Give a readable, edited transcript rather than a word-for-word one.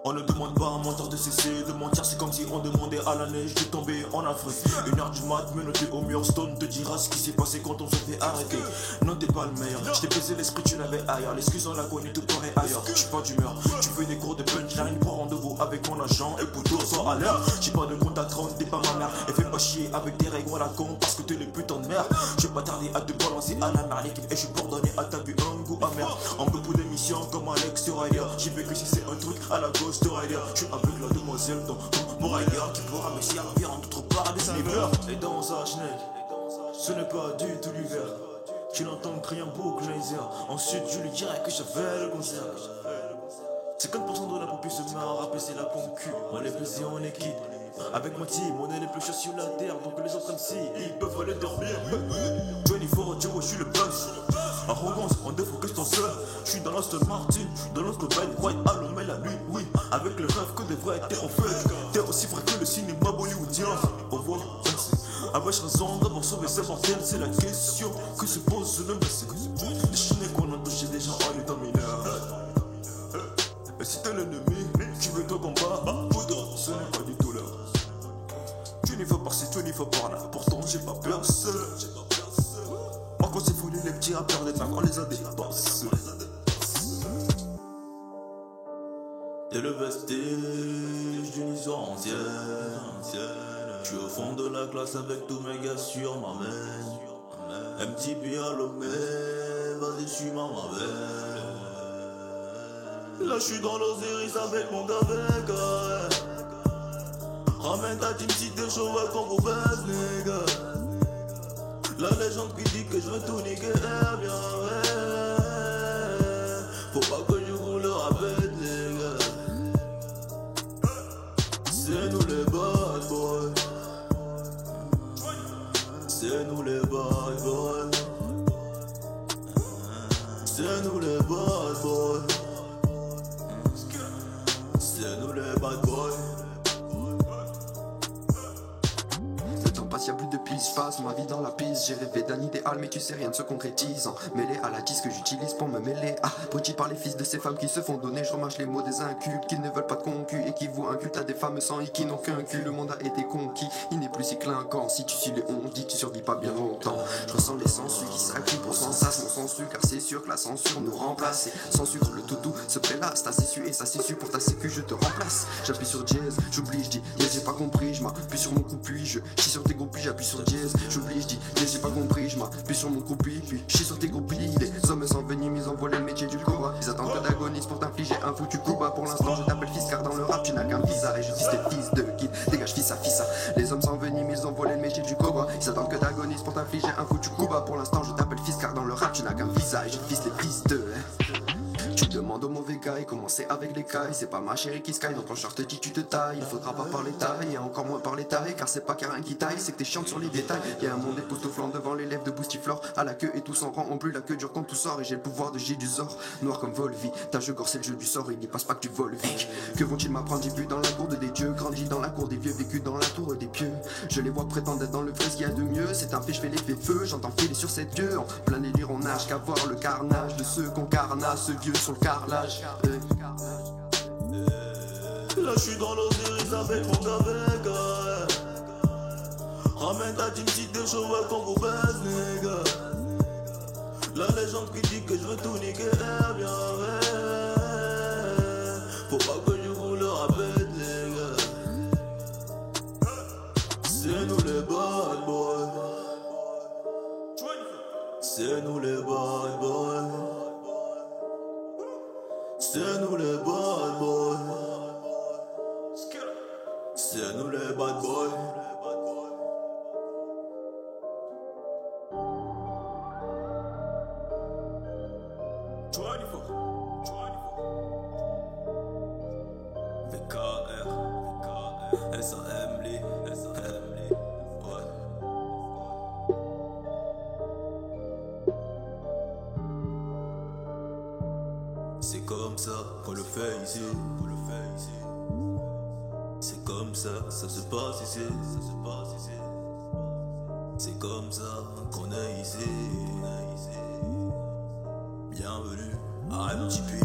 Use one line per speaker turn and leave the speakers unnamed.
On ne demande pas à un menteur de cesser de mentir, c'est comme si on demandait à la neige de tomber en Afrique. 1h du mat, menotté au mur, Stone te dira ce qui s'est passé quand on se fait arrêter. Non, t'es pas le meilleur, je t'ai baisé l'esprit, tu l'avais ailleurs. L'excuse on l'a connu, tout paraît ailleurs. J'suis pas d'humeur, tu veux des cours de punchline, prends rendez-vous avec mon agent et plutôt sors à l'heure. J'ai pas de compte à 30, t'es pas ma mère. Et fais pas chier avec des règles à la con parce que t'es les putains de merde. J'ai pas tardé à te balancer à la mer, l'équipe et je suis pardonné à ta vue un goût amer. En peu pour d'émissions comme Alex Rider, j'ai vu que si c'est un truc à la Ghost Rider. Je suis avec la demoiselle dans mon rider qui pourra me servir en d'autre part des snippers. Et dans sa schneck, ce n'est pas du tout l'hiver. Tu l'entends crier un boucle laser. Ensuite je lui dirai que j'avais le concert. 50% de la population se met à rapper, c'est la concu. On est pesé, on est quitte. Avec mon team, on est les plus chauds sur la terre. Donc les autres MC, ils peuvent aller dormir. 24, je suis le boss. Arrogance, on défocus ton seul. Je suis dans l'Aston Martin, dans l'autre bête, white, allumé la nuit, oui. Avec le rêve que devrait être en fait. T'es aussi vrai que le cinéma bollywoodien. Au revoir, merci. Avais-je raison d'avoir sauvé ce bordel? C'est la question que se pose le passé. Les chenets qu'on a touché des gens en étant mineur. Et si t'es l'ennemi, tu veux ton combat, poudre, ce n'est pas du tout l'heure. Tu n'y vas par-ci, tu n'y vas par-là, pourtant j'ai pas personne. Moi quand c'est foulé, les petits rappeurs des mains, on les a dépassés. T'es le vestige d'une histoire ancienne. Je suis au fond de la classe avec tous mes gars sur ma main. MTP à l'homme, vas-y, je suis ma main. Là j'suis dans l'Osiris avec mon gars Vega. Ramène ta team si t'es chaud ouais, qu'on vous baisse les gars. La légende qui dit que je veux tout niquer est bien vrai. Faut pas que je vous le rappelle les gars. C'est nous les bad boys. C'est nous les bad boys. C'est nous les bad boys. C'est nous les bad boys.
Le temps passe, y'a plus de piste, passe ma vie dans la piste. J'ai rêvé d'un idéal, mais tu sais, rien ne se concrétise. Mêlé à la tisse que j'utilise pour me mêler à petit par les fils de ces femmes qui se font donner. Je remarche les mots des incultes qui ne veulent pas de concu et qui vouent un culte à des femmes sans i qui n'ont qu'un cul. Le monde a été conquis, il n'est plus si clinquant. Si tu suis les on dit, tu survis pas bien longtemps. Je ressens les sangsues qui s'acculent pour sans sas, mon sensu, car c'est sûr que la censure nous remplace. Et sans sucre, le tout doux se prélasse. T'as su et ça c'est su pour ta sécu, je te remplace. J'appuie sur jazz, j'oublie, je dis, yes, j'ai pas compris, je m'appuie sur mon coup, puis je chie sur tes groupies, j'appuie sur jazz, j'oublie, je dis, yes, j'ai pas compris, je m'appuie sur mon coup, puis je chie sur tes groupies. Les hommes s'enveniment, ils envoient le métier du cobra. Ils attendent que d'agoniste pour t'infliger un foutu coup bas. Pour l'instant, je t'appelle fils, car dans le rap, tu n'as qu'un visa. Et je dis tes fils de kid, dégage fils à fils à. Les hommes s'enveniment, ils ont volé le métier du cobra. Ils attendent que d'agoniste pour t'infliger un foutu coup bas. Pour l'instant, je t'appelle fils, car dans le rap, tu n'as qu'un visa. Et je fils les fils de. Tu demandes au mauvais gars et commencer avec les cailles. C'est pas ma chérie qui sky, donc quand je te dis tu te tailles. Il faudra pas parler taille et encore moins parler taille. Car c'est pas Karin qui taille, c'est que t'es chiante sur les détails. Y'a un monde époustouflant devant l'élève de Boostiflore. À la queue et tous en rang en plus, la queue dure quand tout sort. Et j'ai le pouvoir de J du Zor, noir comme Volvi. Ta jeu gore c'est le jeu du sort, il n'y passe pas que tu voles vite. Que vont-ils m'apprendre? J'ai vu dans la cour des dieux, grandi dans la cour des vieux, vécu dans la tour des pieux. Je les vois prétendre être dans le vrai, ce qu'il y a de mieux. C'est un fait, je fais l'effet feu, j'entends filer sur cette dieu. En plein délire, on nage qu'à voir le carnage de ceux qu'on carnasse, ce vieux sur le carrelage.
Là j'suis dans l'Osiris avec mon gars Vega. Ramène ta team si t'es chaud ouais, qu'on vous baisse les gars. La légende qui dit que je veux tout niquer est bien vrai. Faut pas que je vous le rappelle les gars. C'est nous les bad boys. C'est nous les bad boys. C'est nous les bad boys. C'est nous les bad boys. VKR, SAM Lee, ouais. C'est comme ça qu'on le fait ici. C'est comme ça se passe ici. C'est comme ça qu'on est ici. Bienvenue à MTP.